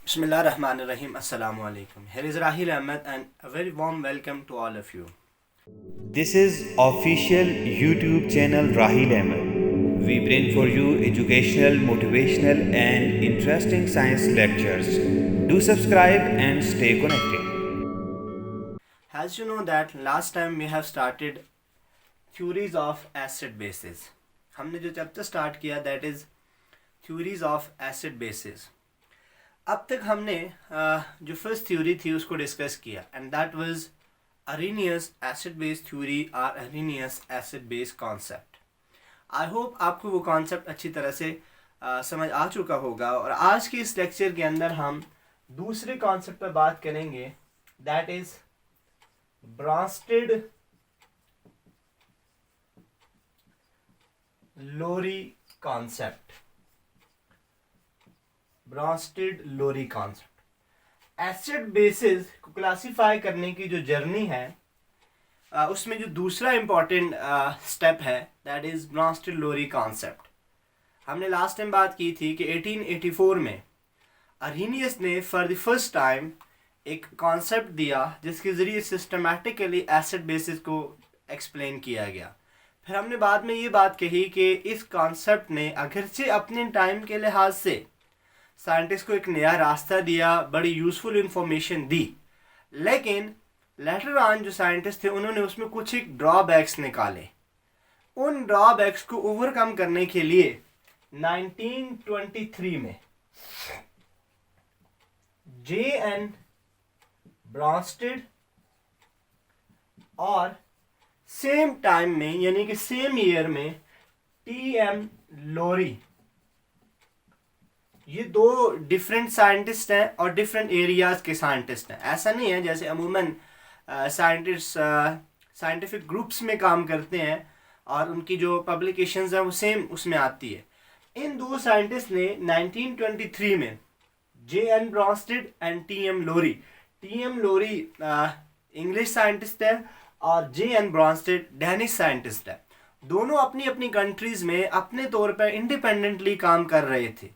Bismillahirrahmanirrahim. Assalamu alaikum. Here is Rahil Ahmed and a very warm welcome to all of you. This is official YouTube channel Rahil Ahmed. We bring for you educational, motivational and interesting science lectures. Do subscribe and stay connected. As you know that last time we have started theories of acid bases. हमने जो chapter start किया that is theories of acid bases. अब तक हमने जो first theory थी उसको discuss किया and that was Arrhenius acid base theory और Arrhenius acid base concept. I hope आपको वो कॉन्सेप्ट अच्छी तरह से समझ आ चुका होगा और आज के इस लेक्चर के अंदर हम दूसरे कॉन्सेप्ट पर बात करेंगे that is Bronsted Lowry concept. Bronsted Lowry concept acid bases को क्लासिफाई करने की जो जर्नी है उसमें जो दूसरा इम्पॉर्टेंट स्टेप है that is Bronsted Lowry concept. हमने लास्ट टाइम बात की थी कि 1884 में अरहीनियस ने फॉर द फर्स्ट टाइम एक कॉन्सेप्ट दिया जिसके ज़रिए सिस्टमैटिकली एसिड बेसिस को एक्सप्लेन किया गया. फिर हमने बाद में ये बात कही कि इस कॉन्सेप्ट ने अगरचे अपने टाइम के लिहाज से साइंटिस्ट को एक नया रास्ता दिया, बड़ी यूज़फुल इंफॉर्मेशन दी, लेकिन लेटर ऑन जो साइंटिस्ट थे उन्होंने उसमें कुछ एक ड्रॉबैक्स निकाले. उन ड्रॉबैक्स को ओवरकम करने के लिए 1923 में J.N. ब्रॉन्स्टेड और सेम टाइम में यानी कि सेम ईयर में T.M. लोरी, ये दो डिफरेंट साइंटिस्ट हैं और डिफरेंट एरियाज के साइंटिस्ट हैं. ऐसा नहीं है जैसे अमूमन साइंटिस्ट साइंटिफिक ग्रुप्स में काम करते हैं और उनकी जो पब्लिकेशंस हैं वो सेम उसमें आती है. इन दो साइंटिस्ट ने 1923 में J.N. Bronsted and T.M. Lowry, T.M. Lowry English scientist है और J.N. ब्रॉन्स्टेड डेनिश साइंटिस्ट है. दोनों अपनी अपनी कंट्रीज में अपने तौर पर इंडिपेंडेंटली काम कर रहे थे,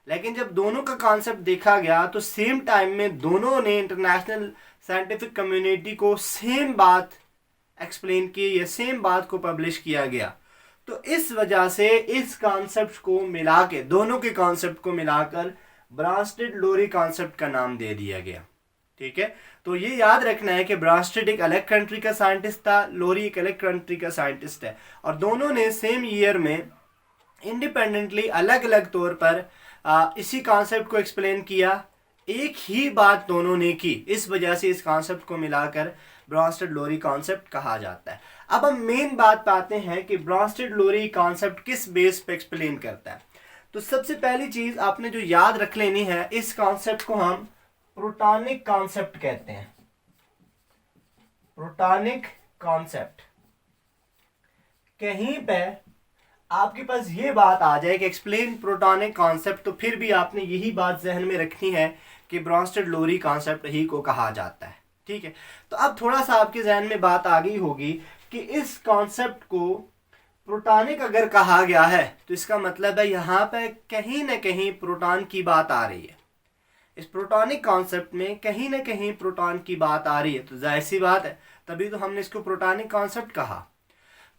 लेकिन जब दोनों का कॉन्सेप्ट देखा गया तो सेम टाइम में दोनों ने इंटरनेशनल साइंटिफिक कम्युनिटी को सेम बात एक्सप्लेन की या सेम बात को पब्लिश किया गया. तो इस वजह से इस कॉन्सेप्ट को मिला के दोनों के कॉन्सेप्ट को मिलाकर ब्रॉन्स्टेड लोरी कॉन्सेप्ट का नाम दे दिया गया. ठीक है, तो ये याद रखना है कि ब्रॉन्स्टेड एक अलग कंट्री का साइंटिस्ट था, लोरी एक अलग कंट्री का साइंटिस्ट है और दोनों ने सेम ईयर में इंडिपेंडेंटली अलग अलग तौर पर इसी कॉन्सेप्ट को एक्सप्लेन किया. एक ही बात दोनों ने की, इस वजह से इस कॉन्सेप्ट को मिलाकर ब्रॉन्स्टेड लोरी कॉन्सेप्ट कहा जाता है. अब हम मेन बात पाते हैं कि ब्रॉन्स्टेड लोरी कॉन्सेप्ट किस बेस पे एक्सप्लेन करता है. तो सबसे पहली चीज आपने जो याद रख लेनी है, इस कॉन्सेप्ट को हम प्रोटॉनिक कॉन्सेप्ट कहते हैं. प्रोटॉनिक कॉन्सेप्ट. कहीं पे आपके पास ये बात आ जाए कि एक्सप्लेन प्रोटॉनिक कॉन्सेप्ट, तो फिर भी आपने यही बात जहन में रखनी है कि ब्रॉन्स्टेड लोरी कॉन्सेप्ट ही को कहा जाता है. ठीक है, तो अब थोड़ा सा आपके जहन में बात आ गई होगी कि इस कॉन्सेप्ट को प्रोटॉनिक अगर कहा गया है तो इसका मतलब है यहाँ पे कहीं ना कहीं प्रोटॉन की बात आ रही है. इस प्रोटॉनिक कॉन्सेप्ट में कहीं ना कहीं प्रोटॉन की बात आ रही है, तो जाहिर सी बात है तभी तो हमने इसको प्रोटॉनिक कॉन्सेप्ट कहा.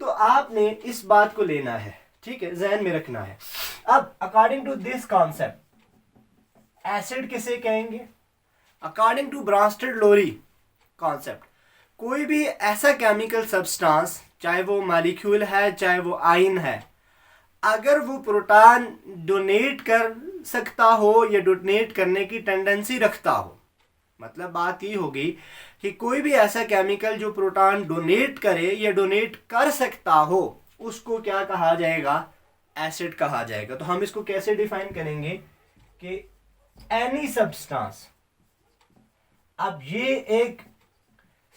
तो आपने इस बात को लेना है, ठीक है, जहन में रखना है. अब according to this concept acid किसे कहेंगे? According to Bronsted Lowry concept कोई भी ऐसा केमिकल सब्सटेंस, चाहे वो मॉलिक्यूल है चाहे वो आयन है, अगर वो प्रोटॉन डोनेट कर सकता हो या डोनेट करने की टेंडेंसी रखता हो, मतलब बात ये होगी कि कोई भी ऐसा केमिकल जो प्रोटॉन डोनेट करे या डोनेट कर सकता हो उसको क्या कहा जाएगा? एसिड कहा जाएगा. तो हम इसको कैसे डिफाइन करेंगे कि एनी सब्सटेंस, अब ये एक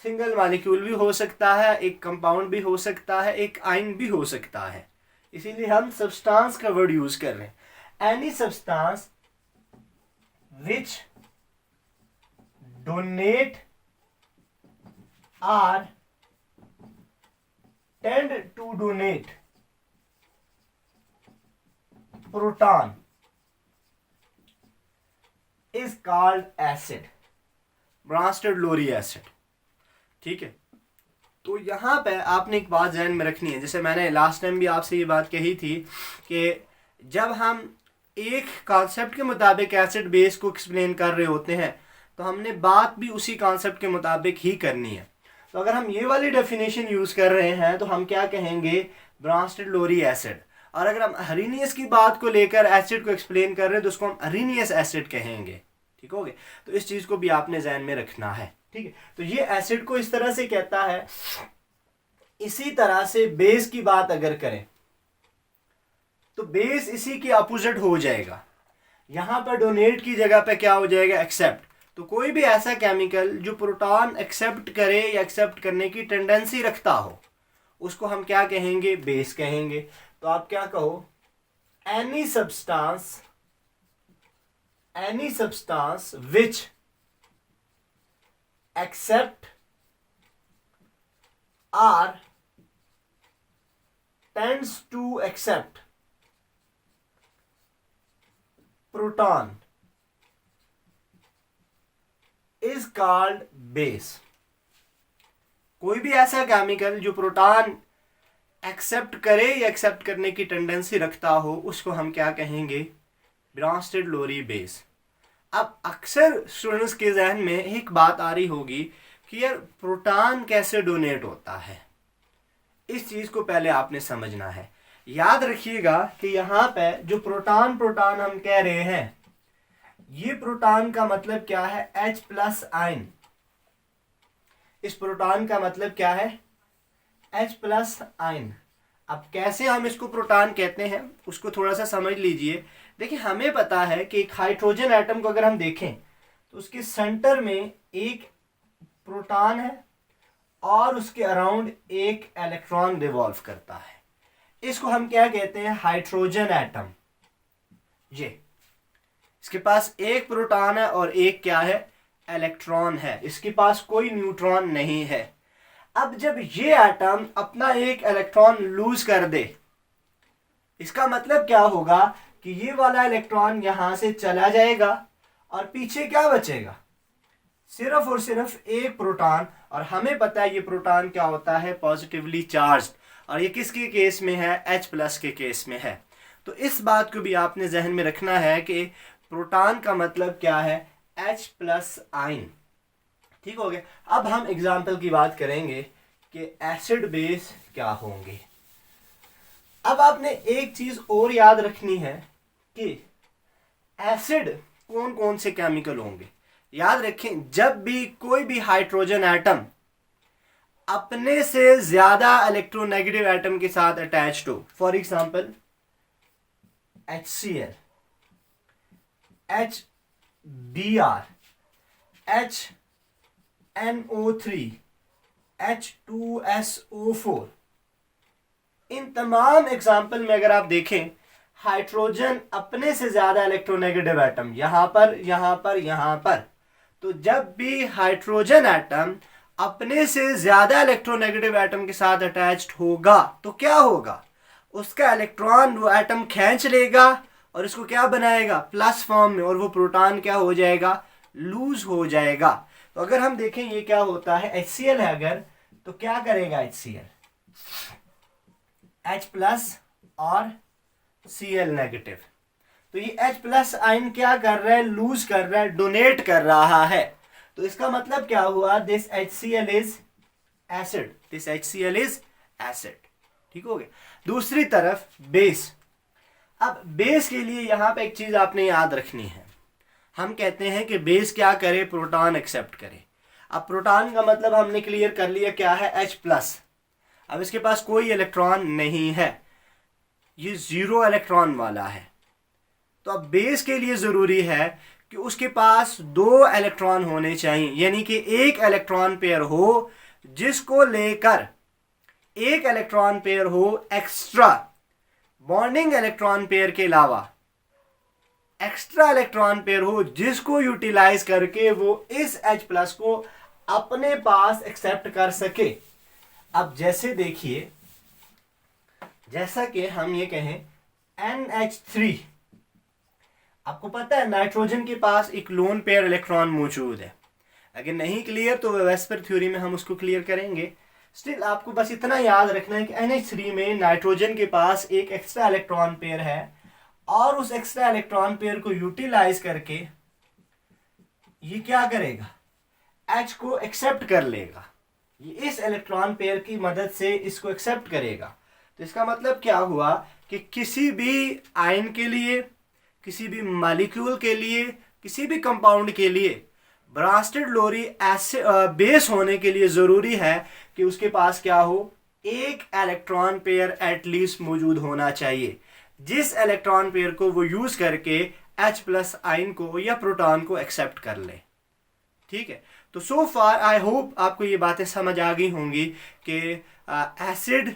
सिंगल मॉलिक्यूल भी हो सकता है, एक कंपाउंड भी हो सकता है, एक आयन भी हो सकता है, इसीलिए हम सब्सटेंस का वर्ड यूज कर रहे हैं. Any substance which donate or tend to donate proton is called acid, Bronsted Lowry acid. ठीक है, तो यहाँ पे आपने एक बात ध्यान में रखनी है, जैसे मैंने लास्ट टाइम भी आपसे ये बात कही थी कि जब हम एक कॉन्सेप्ट के मुताबिक एसिड बेस को एक्सप्लेन कर रहे होते हैं तो हमने बात भी उसी कॉन्सेप्ट के मुताबिक ही करनी है। तो अगर हम ये वाली डेफिनेशन यूज़ कर रहे हैं तो हम क्या कहेंगे, ब्रांस्टेड लोरी एसिड। और अगर हम अरीनियस की बात को लेकर एसिड को एक्सप्लेन कर रहे हैं तो उसको हम अरीनियस एसिड कहेंगे। ठीक हो गया, तो इस चीज़ को भी आपने ध्यान में रखना है। ठीक है, तो ये एसिड को इस तरह से कहता है। इसी तरह से बेस की बात अगर करें तो बेस इसी के अपोजिट हो जाएगा। यहां पर डोनेट की जगह पे क्या हो जाएगा, एक्सेप्ट। तो कोई भी ऐसा केमिकल जो प्रोटॉन एक्सेप्ट करे या एक्सेप्ट करने की टेंडेंसी रखता हो उसको हम क्या कहेंगे, बेस कहेंगे। तो आप क्या कहो, any substance which accept or tends to accept proton is called base। कोई भी ऐसा केमिकल जो प्रोटॉन एक्सेप्ट करे या एक्सेप्ट करने की टेंडेंसी रखता हो उसको हम क्या कहेंगे, ब्रांस्टेड लोरी बेस। अब अक्सर स्टूडेंट्स के जहन में एक बात आ रही होगी कि यार प्रोटॉन कैसे डोनेट होता है, इस चीज़ को पहले आपने समझना है। याद रखिएगा कि यहाँ पे जो प्रोटॉन हम कह रहे हैं, ये प्रोटॉन का मतलब क्या है, H+ आयन। इस प्रोटॉन का मतलब क्या है, H+ आयन। अब कैसे हम इसको प्रोटॉन कहते हैं उसको थोड़ा सा समझ लीजिए। देखिए, हमें पता है कि एक हाइड्रोजन एटम को अगर हम देखें तो उसके सेंटर में एक प्रोटॉन है और उसके अराउंड एक इलेक्ट्रॉन रिवॉल्व करता है। इसको हम क्या कहते हैं, हाइड्रोजन एटम। ये इसके पास एक प्रोटॉन है और एक क्या है, इलेक्ट्रॉन है। इसके पास कोई न्यूट्रॉन नहीं है। अब जब ये एटम अपना एक इलेक्ट्रॉन लूज कर दे, इसका मतलब क्या होगा कि ये वाला इलेक्ट्रॉन यहां से चला जाएगा और पीछे क्या बचेगा, सिर्फ और सिर्फ एक प्रोटॉन। और हमें पता है ये प्रोटॉन क्या होता है, पॉजिटिवली चार्ज्ड। और ये किसके केस में है, H+ के केस में है। तो इस बात को भी आपने जहन में रखना है कि प्रोटॉन का मतलब क्या है, H+ आयन। ठीक हो गया। अब हम एग्जाम्पल की बात करेंगे कि एसिड बेस क्या होंगे। अब आपने एक चीज और याद रखनी है कि एसिड कौन कौन से केमिकल होंगे। याद रखें, जब भी कोई भी हाइड्रोजन एटम अपने से ज्यादा इलेक्ट्रोनेगेटिव एटम के साथ अटैच्ड हो, for example HCl, HBr, HNO3, H2SO4, इन तमाम एग्जाम्पल में अगर आप देखें, हाइड्रोजन अपने से ज्यादा इलेक्ट्रोनेगेटिव एटम यहां पर, यहां पर, यहां पर। तो जब भी हाइड्रोजन एटम अपने से ज्यादा इलेक्ट्रोनेगेटिव एटम के साथ अटैच्ड होगा तो क्या होगा, उसका इलेक्ट्रॉन वो एटम खींच लेगा और इसको क्या बनाएगा, प्लस फॉर्म में, और वो प्रोटॉन क्या हो जाएगा, लूज हो जाएगा। तो अगर हम देखें ये क्या होता है, HCl है अगर, तो क्या करेगा HCl, H+ और Cl नेगेटिव। तो ये H+ आयन क्या कर रहा है, लूज कर रहा है, डोनेट कर रहा है। तो इसका मतलब क्या हुआ, this HCl is acid, this HCl is acid. ठीक हो गया। दूसरी तरफ बेस। अब बेस के लिए यहां पे एक चीज आपने याद रखनी है। हम कहते हैं कि बेस क्या करे, प्रोटॉन एक्सेप्ट करे। अब प्रोटॉन का मतलब हमने क्लियर कर लिया क्या है, H+। अब इसके पास कोई इलेक्ट्रॉन नहीं है, ये 0 इलेक्ट्रॉन वाला है। तो अब बेस के लिए जरूरी है कि उसके पास 2 इलेक्ट्रॉन होने चाहिए, यानी कि एक इलेक्ट्रॉन पेयर हो जिसको लेकर एक इलेक्ट्रॉन पेयर हो एक्स्ट्रा, बॉन्डिंग इलेक्ट्रॉन पेयर के अलावा एक्स्ट्रा इलेक्ट्रॉन पेयर हो जिसको यूटिलाइज करके वो इस H+ को अपने पास एक्सेप्ट कर सके। अब जैसे देखिए, जैसा कि हम ये कहें NH3, आपको पता है नाइट्रोजन के पास एक लोन पेयर इलेक्ट्रॉन मौजूद है। अगर नहीं क्लियर तो वेस्पर थ्योरी में हम उसको क्लियर करेंगे। स्टिल आपको बस इतना याद रखना है कि NH3 में नाइट्रोजन के पास एक एक्स्ट्रा इलेक्ट्रॉन पेयर है और उस एक्स्ट्रा इलेक्ट्रॉन पेयर को यूटिलाइज करके ये क्या करेगा, H को एक्सेप्ट कर लेगा। ये इस इलेक्ट्रॉन पेयर की मदद से इसको एक्सेप्ट करेगा। तो इसका मतलब क्या हुआ कि किसी भी आयन के लिए, किसी भी मॉलिक्यूल के लिए, किसी भी कंपाउंड के लिए ब्रांस्टेड लोरी एसिड बेस होने के लिए ज़रूरी है कि उसके पास क्या हो, एक इलेक्ट्रॉन पेयर एटलीस्ट मौजूद होना चाहिए, जिस इलेक्ट्रॉन पेयर को वो यूज़ करके H+ आयन को या प्रोटॉन को एक्सेप्ट कर ले। ठीक है, तो सो फार आई होप आपको ये बातें समझ आ गई होंगी कि एसिड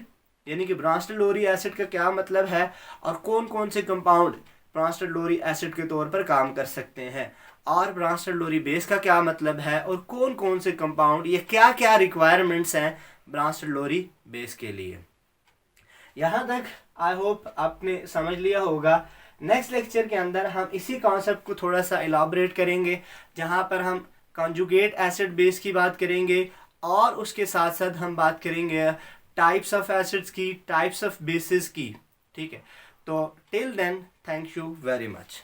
यानी कि ब्रांस्टेड लोरी एसिड का क्या मतलब है और कौन कौन से कंपाउंड ब्रांस्टेड लोरी एसिड के तौर पर काम कर सकते हैं, और ब्रांस्टेड लोरी बेस का क्या मतलब है, और कौन कौन से कंपाउंड, ये क्या क्या रिक्वायरमेंट्स हैं ब्रांस्टेड लोरी बेस के लिए। यहाँ तक आई होप आपने समझ लिया होगा। नेक्स्ट लेक्चर के अंदर हम इसी कॉन्सेप्ट को थोड़ा सा इलाबरेट करेंगे, जहाँ पर हम कॉन्जुगेट एसिड बेस की बात करेंगे और उसके साथ साथ हम बात करेंगे टाइप्स ऑफ एसिड्स की, टाइप्स ऑफ बेसिस की। ठीक है, तो till then thank you very much.